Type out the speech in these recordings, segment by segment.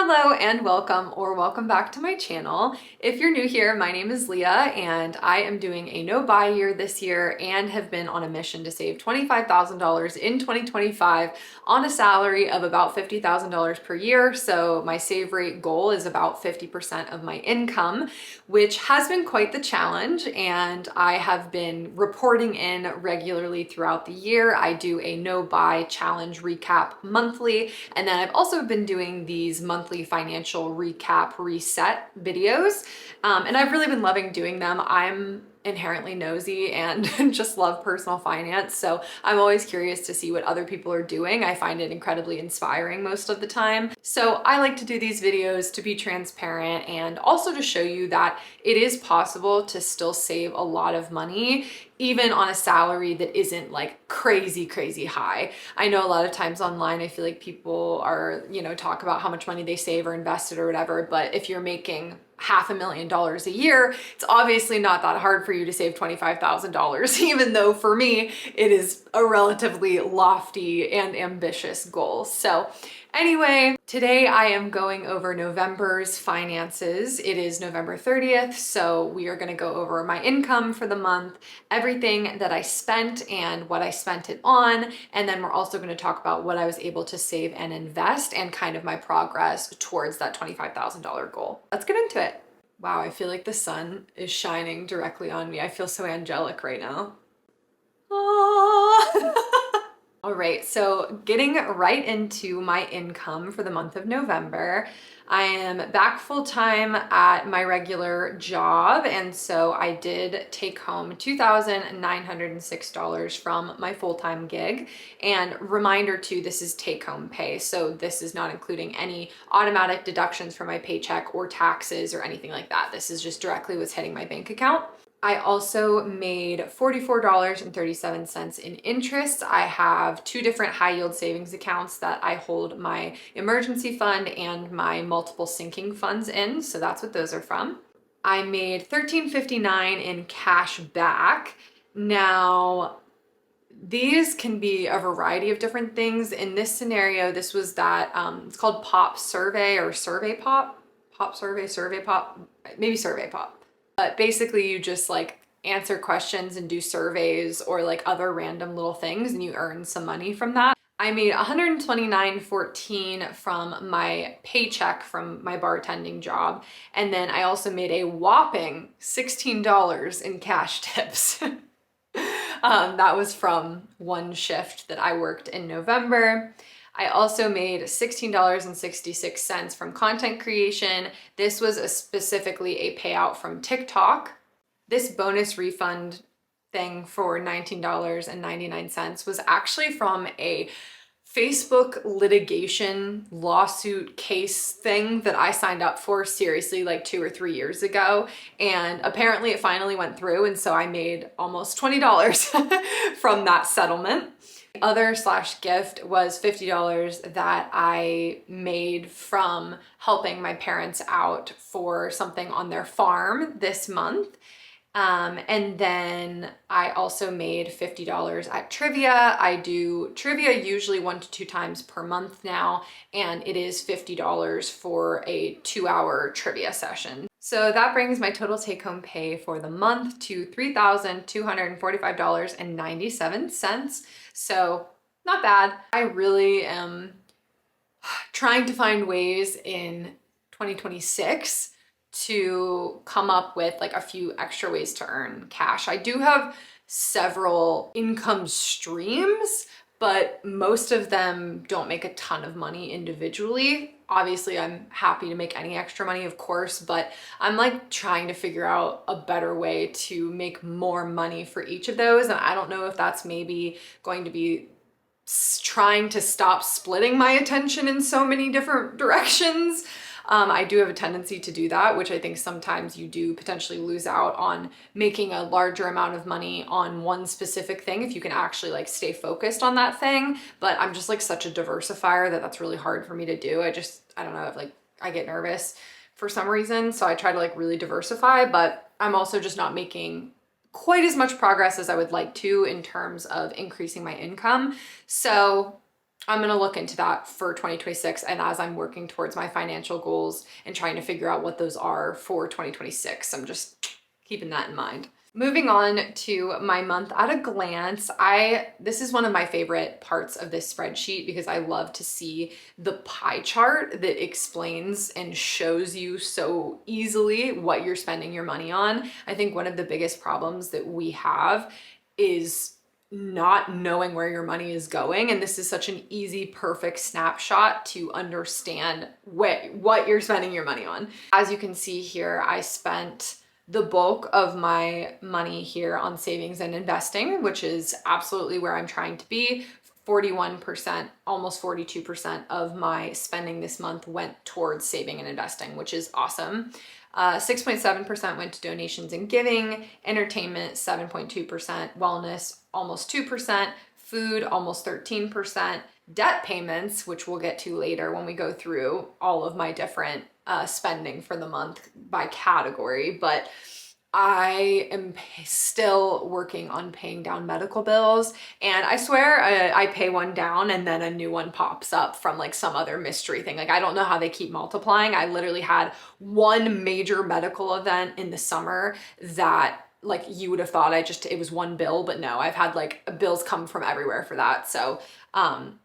Hello and welcome or welcome back to my channel. If you're new here, my name is Leah and I am doing a no buy year this year and have been on a mission to save $25,000 in 2025 on a salary of about $50,000 per year. So my save rate goal is about 50% of my income, which has been quite the challenge, and I have been reporting in regularly throughout the year. I do a no buy challenge recap monthly, and then I've also been doing these monthly financial recap reset videos, and I've really been loving doing them. I'm inherently nosy and just love personal finance, so I'm always curious to see what other people are doing. I find it incredibly inspiring most of the time. So I like to do these videos to be transparent and also to show you that it is possible to still save a lot of money even on a salary that isn't like crazy high. I know a lot of times online I feel like people are, talk about how much money they save or invested or whatever, but if you're making $500,000 a year, it's obviously not that hard for you to save $25,000, even though for me, it is a relatively lofty and ambitious goal. So anyway, today I am going over November's finances. It is November 30th, so we are gonna go over my income for the month, everything that I spent and what I spent it on, and then we're also gonna talk about what I was able to save and invest and kind of my progress towards that $25,000 goal. Let's get into it. Wow, I feel like the sun is shining directly on me. I feel so angelic right now. All right, so getting right into my income for the month of November. I am back full-time at my regular job, and so I did take home $2,906 from my full-time gig. And reminder too, this is take-home pay, so this is not including any automatic deductions from my paycheck or taxes or anything like that. This is just directly what's hitting my bank account. I also made $44.37 in interest. I have two different high yield savings accounts that I hold my emergency fund and my multiple sinking funds in, so that's what those are from. I made $13.59 in cash back. Now, these can be a variety of different things. In this scenario, this was that, it's called Pop Survey or Survey Pop. Pop Survey, Survey Pop, maybe Survey Pop. But basically you just like answer questions and do surveys or like other random little things and you earn some money from that. I made $129.14 from my paycheck from my bartending job. And then I also made a whopping $16 in cash tips. That was from one shift that I worked in November. I also made $16.66 from content creation. This was specifically a payout from TikTok. This bonus refund thing for $19.99 was actually from a Facebook litigation lawsuit case thing that I signed up for seriously like 2 or 3 years ago. And apparently it finally went through. And so I made almost $20 from that settlement. Other / gift was $50 that I made from helping my parents out for something on their farm this month. And then I also made $50 at trivia. I do trivia usually 1 to 2 times per month now, and it is $50 for a 2-hour trivia session. So that brings my total take-home pay for the month to $3,245.97. So not bad. I really am trying to find ways in 2026 to come up with like a few extra ways to earn cash. I do have several income streams, but most of them don't make a ton of money individually. Obviously, I'm happy to make any extra money, of course, but I'm like trying to figure out a better way to make more money for each of those. And I don't know if that's maybe going to be trying to stop splitting my attention in so many different directions. I do have a tendency to do that, which I think sometimes you do potentially lose out on making a larger amount of money on one specific thing if you can actually like stay focused on that thing. But I'm just like such a diversifier that that's really hard for me to do. I don't know, if like I get nervous for some reason. So I try to like really diversify, but I'm also just not making quite as much progress as I would like to in terms of increasing my income. So I'm going to look into that for 2026, and as I'm working towards my financial goals and trying to figure out what those are for 2026, I'm just keeping that in mind. Moving on to my month at a glance, this is one of my favorite parts of this spreadsheet because I love to see the pie chart that explains and shows you so easily what you're spending your money on. I think one of the biggest problems that we have is not knowing where your money is going, and this is such an easy, perfect snapshot to understand what you're spending your money on. As you can see here, I spent the bulk of my money here on savings and investing, which is absolutely where I'm trying to be. 41%, almost 42% of my spending this month went towards saving and investing, which is awesome. 6.7% went to donations and giving, entertainment 7.2%, wellness almost 2%, food almost 13%, debt payments, which we'll get to later when we go through all of my different spending for the month by category, but I am still working on paying down medical bills, and I swear I pay one down and then a new one pops up from like some other mystery thing. Like, I don't know how they keep multiplying. I literally had one major medical event in the summer that like you would have thought it was one bill, but no, I've had like bills come from everywhere for that. So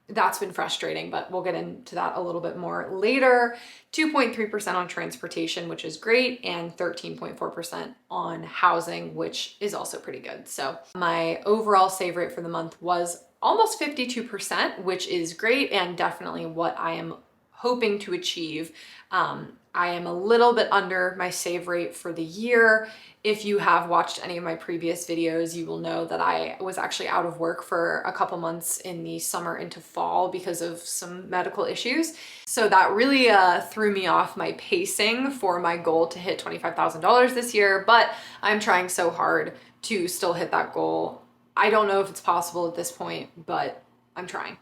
that's been frustrating, but we'll get into that a little bit more later. 2.3% on transportation, which is great, and 13.4% on housing, which is also pretty good. So my overall save rate for the month was almost 52%, which is great and definitely what I am hoping to achieve. I am a little bit under my save rate for the year. If you have watched any of my previous videos, you will know that I was actually out of work for a couple months in the summer into fall because of some medical issues. So that really threw me off my pacing for my goal to hit $25,000 this year, but I'm trying so hard to still hit that goal. I don't know if it's possible at this point, but I'm trying.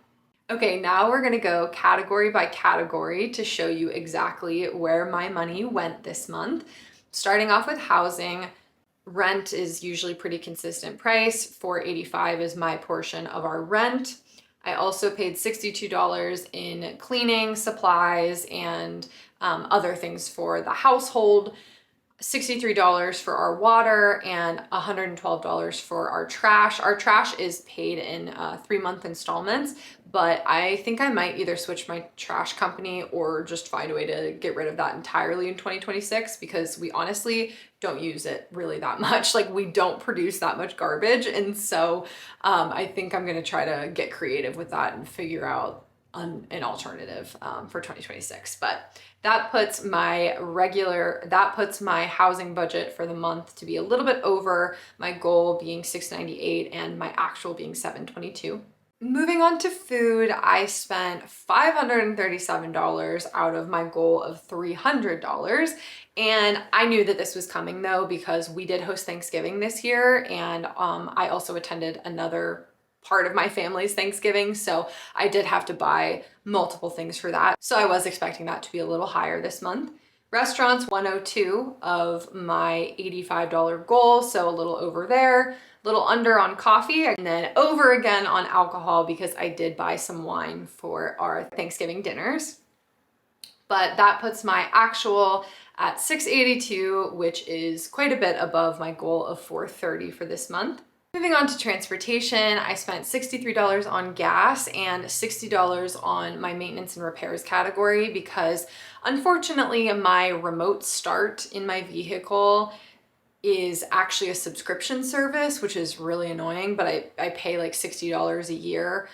Okay, now we're gonna go category by category to show you exactly where my money went this month. Starting off with housing, rent is usually pretty consistent price. $485 is my portion of our rent. I also paid $62 in cleaning supplies and other things for the household. $63 for our water and $112 for our trash. Our trash is paid in 3-month installments, but I think I might either switch my trash company or just find a way to get rid of that entirely in 2026 because we honestly don't use it really that much. Like, we don't produce that much garbage. And so I think I'm going to try to get creative with that and figure out an alternative for 2026. But that puts my housing budget for the month to be a little bit over, my goal being $698 and my actual being $722. Moving on to food, I spent $537 out of my goal of $300. And I knew that this was coming though, because we did host Thanksgiving this year, and I also attended another part of my family's Thanksgiving, so I did have to buy multiple things for that. So I was expecting that to be a little higher this month. Restaurants, 102 of my $85 goal, so a little over there, a little under on coffee, and then over again on alcohol because I did buy some wine for our Thanksgiving dinners. But that puts my actual at $682, which is quite a bit above my goal of $430 for this month. Moving on to transportation, I spent $63 on gas and $60 on my maintenance and repairs category because unfortunately my remote start in my vehicle is actually a subscription service, which is really annoying, but I pay like $60 a year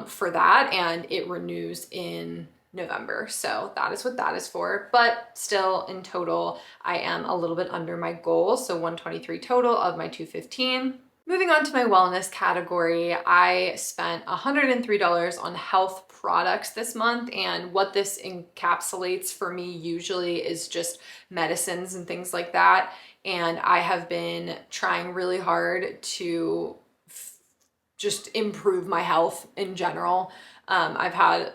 for that, and it renews in November. So that is what that is for. But still, in total, I am a little bit under my goal. So 123 total of my 215. Moving on to my wellness category, I spent $103 on health products this month, and what this encapsulates for me usually is just medicines and things like that. And I have been trying really hard to just improve my health in general. I've had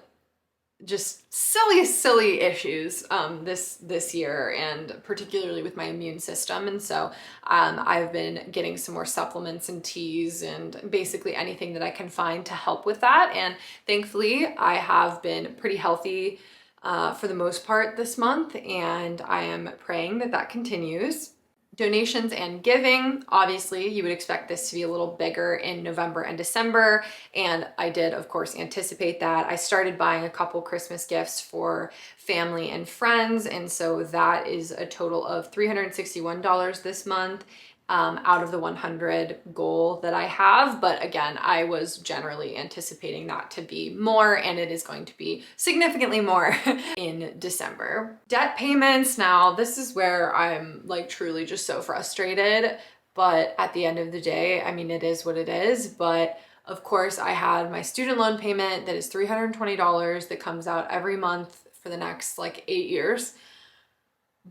just silly issues this year, and particularly with my immune system. And so I've been getting some more supplements and teas and basically anything that I can find to help with that. And thankfully I have been pretty healthy for the most part this month, and I am praying that that continues. Donations and giving, obviously you would expect this to be a little bigger in November and December, and I did of course anticipate that. I started buying a couple Christmas gifts for family and friends, and so that is a total of $361 this month, out of the 100 goal that I have. But again, I was generally anticipating that to be more, and it is going to be significantly more in December. Debt payments, now this is where I'm like truly just so frustrated, but at the end of the day, I mean, it is what it is. But of course I had my student loan payment that is $320 that comes out every month for the next like 8 years.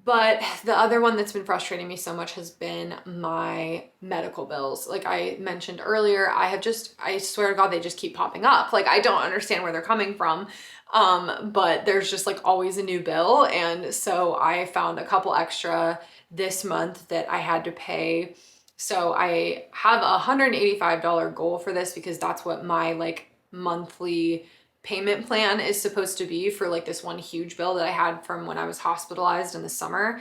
But the other one that's been frustrating me so much has been my medical bills. Like I mentioned earlier, I swear to God, they just keep popping up. Like I don't understand where they're coming from. But there's just like always a new bill. And so I found a couple extra this month that I had to pay. So I have a $185 goal for this because that's what my like monthly payment plan is supposed to be for like this one huge bill that I had from when I was hospitalized in the summer.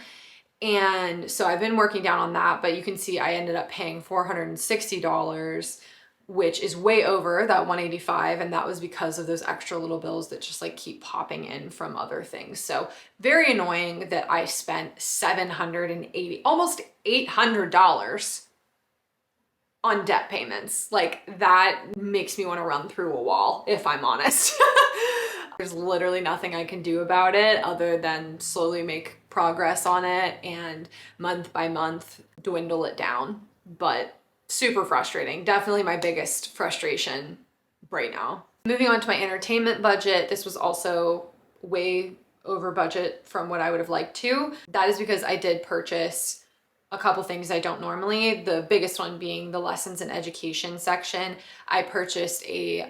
And so I've been working down on that, but you can see I ended up paying $460, which is way over that 185, and that was because of those extra little bills that just like keep popping in from other things. So very annoying that I spent $780, almost $800 on debt payments. Like that makes me want to run through a wall, if I'm honest. There's literally nothing I can do about it other than slowly make progress on it and month by month dwindle it down. But super frustrating. Definitely my biggest frustration right now. Moving on to my entertainment budget, this was also way over budget from what I would have liked to. That is because I did purchase a couple things I don't normally, the biggest one being the lessons and education section. I purchased a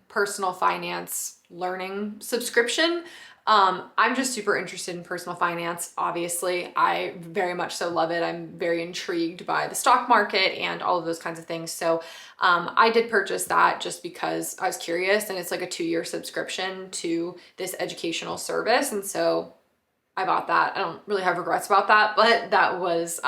personal finance learning subscription. I'm just super interested in personal finance. Obviously, I very much so love it. I'm very intrigued by the stock market and all of those kinds of things. So I did purchase that just because I was curious, and it's like a 2-year subscription to this educational service. And so I bought that. I don't really have regrets about that, but that was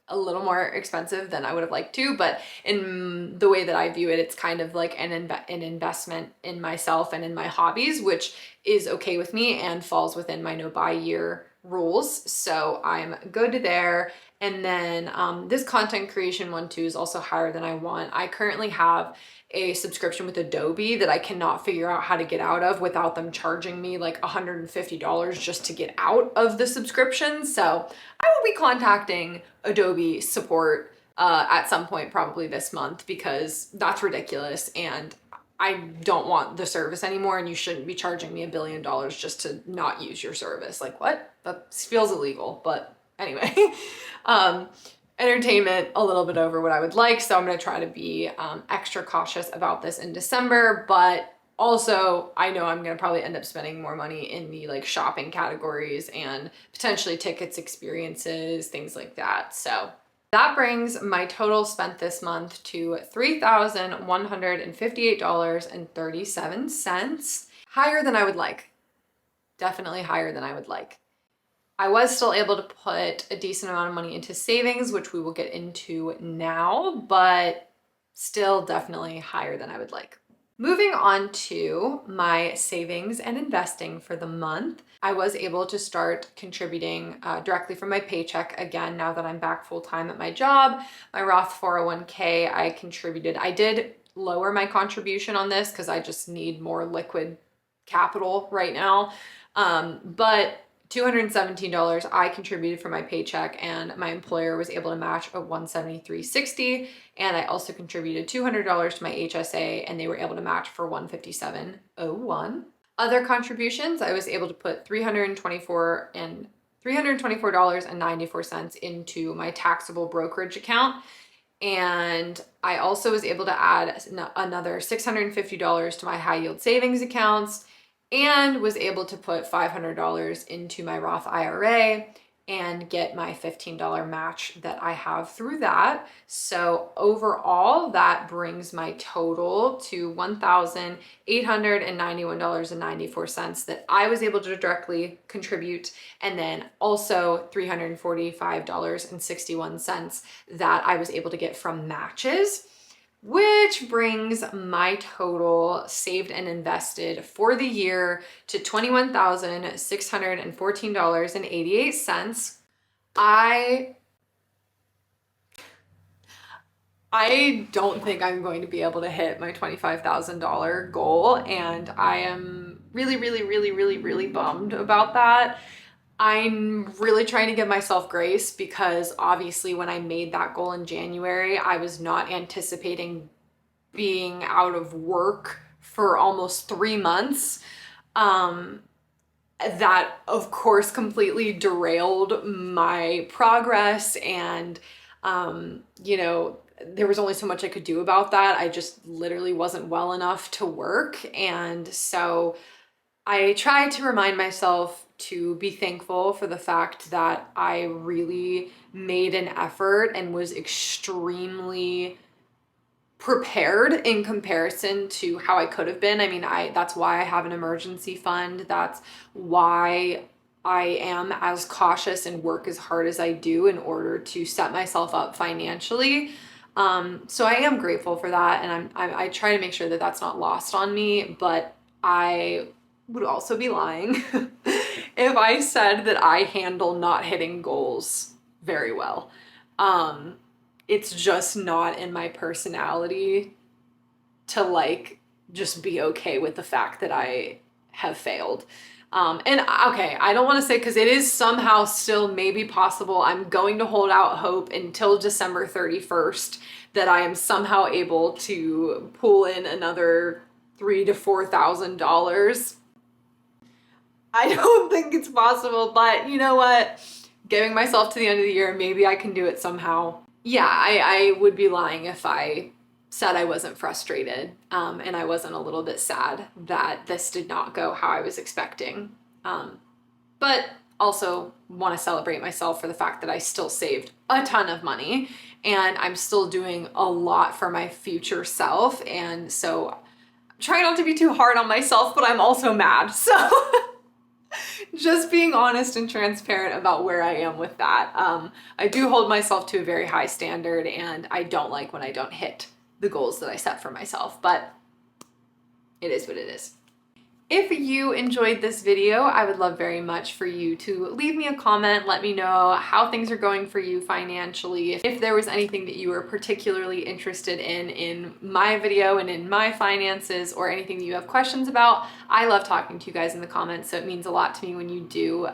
a little more expensive than I would have liked to. But in the way that I view it, it's kind of like an investment in myself and in my hobbies, which is okay with me and falls within my no buy year rules. So I'm good there. And then this content creation one too is also higher than I want. I currently have a subscription with Adobe that I cannot figure out how to get out of without them charging me like $150 just to get out of the subscription. So I will be contacting Adobe support at some point, probably this month, because that's ridiculous and I don't want the service anymore, and you shouldn't be charging me $1 billion just to not use your service. Like what? That feels illegal, but anyway. Entertainment a little bit over what I would like, so I'm going to try to be extra cautious about this in December, but also I know I'm going to probably end up spending more money in the like shopping categories and potentially tickets, experiences, things like that. So that brings my total spent this month to $3,158.37. Higher than I would like. Definitely higher than I would like. I was still able to put a decent amount of money into savings, which we will get into now, but still definitely higher than I would like. Moving on to my savings and investing for the month, I was able to start contributing directly from my paycheck again now that I'm back full-time at my job. My Roth 401k, I contributed. I did lower my contribution on this because I just need more liquid capital right now, but $217 I contributed from my paycheck, and my employer was able to match a $173.60, and I also contributed $200 to my HSA, and they were able to match for $157.01. Other contributions, I was able to put $324.94 into my taxable brokerage account, and I also was able to add another $650 to my high yield savings accounts, and was able to put $500 into my Roth IRA and get my $15 match that I have through that. So overall, that brings my total to $1,891.94 that I was able to directly contribute, and then also $345.61 that I was able to get from matches, which brings my total saved and invested for the year to $21,614.88. I don't think I'm going to be able to hit my $25,000 goal, and I am really, really, really, really, really bummed about that. I'm really trying to give myself grace because obviously when I made that goal in January, I was not anticipating being out of work for almost 3 months. That of course completely derailed my progress, and you know, there was only so much I could do about that. I just literally wasn't well enough to work. And so I tried to remind myself to be thankful for the fact that I really made an effort and was extremely prepared in comparison to how I could have been. I mean, that's why I have an emergency fund. That's why I am as cautious and work as hard as I do in order to set myself up financially. So I am grateful for that, and I try to make sure that that's not lost on me, but I would also be lying if I said that I handle not hitting goals very well. It's just not in my personality to like just be okay with the fact that I have failed. And okay, I don't want to say, because it is somehow still maybe possible. I'm going to hold out hope until December 31st that I am somehow able to pull in another $3,000 to $4,000. I don't think it's possible, but you know what? Giving myself to the end of the year, maybe I can do it somehow. Yeah, I would be lying if I said I wasn't frustrated, and I wasn't a little bit sad that this did not go how I was expecting. But also want to celebrate myself for the fact that I still saved a ton of money and I'm still doing a lot for my future self. And so I'm trying not to be too hard on myself, but I'm also mad. So just being honest and transparent about where I am with that. I do hold myself to a very high standard, and I don't like when I don't hit the goals that I set for myself, but it is what it is. If you enjoyed this video, I would love very much for you to leave me a comment. Let me know how things are going for you financially. If there was anything that you were particularly interested in my video and in my finances, or anything that you have questions about, I love talking to you guys in the comments, so it means a lot to me when you do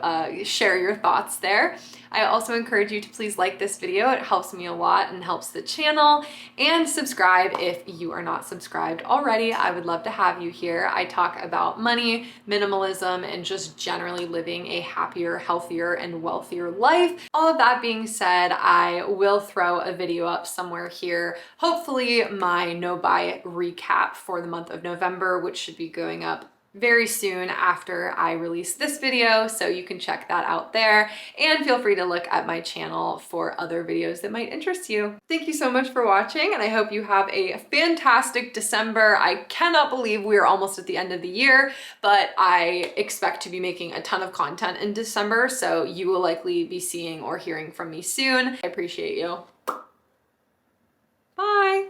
share your thoughts there. I also encourage you to please like this video. It helps me a lot and helps the channel, and subscribe if you are not subscribed already. I would love to have you here. I talk about money, minimalism, and just generally living a happier, healthier, and wealthier life. All of that being said, I will throw a video up somewhere here, hopefully my no buy recap for the month of November, which should be going up very soon after I release this video, so you can check that out there, and feel free to look at my channel for other videos that might interest you. Thank you so much for watching, and I hope you have a fantastic December. I cannot believe we're almost at the end of the year, but I expect to be making a ton of content in December, so you will likely be seeing or hearing from me soon. I appreciate you. Bye.